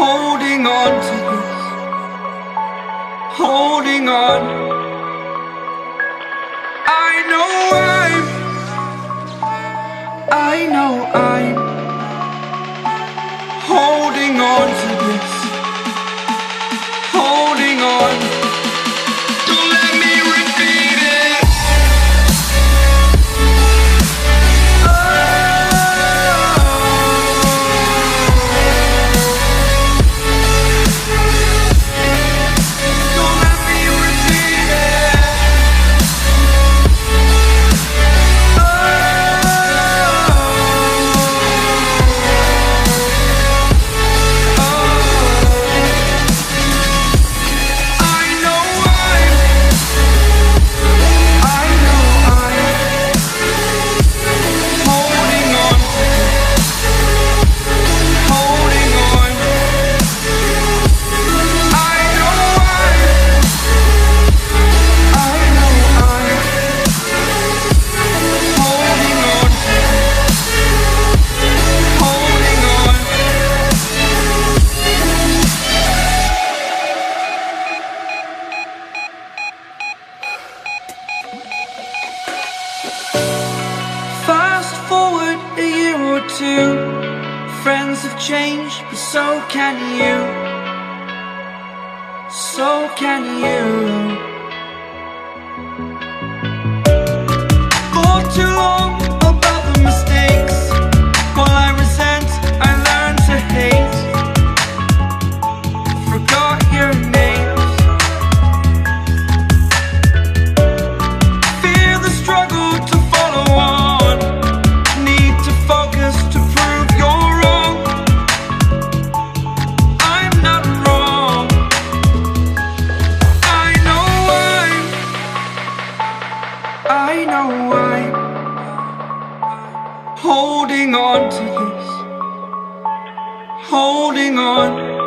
holding on to this, holding on. I know I'm holding on to this, holding on. Don't let me repeat it. Don't let me repeat it. Fast forward a year or two, friends have changed, but so can you, so can you. For too long about the mistakes, while I resent, I learned to hate. Forgot your names. Fear the struggle to follow on. Need to focus to prove you're wrong. I'm not wrong. I know I'm holding on to this, holding on.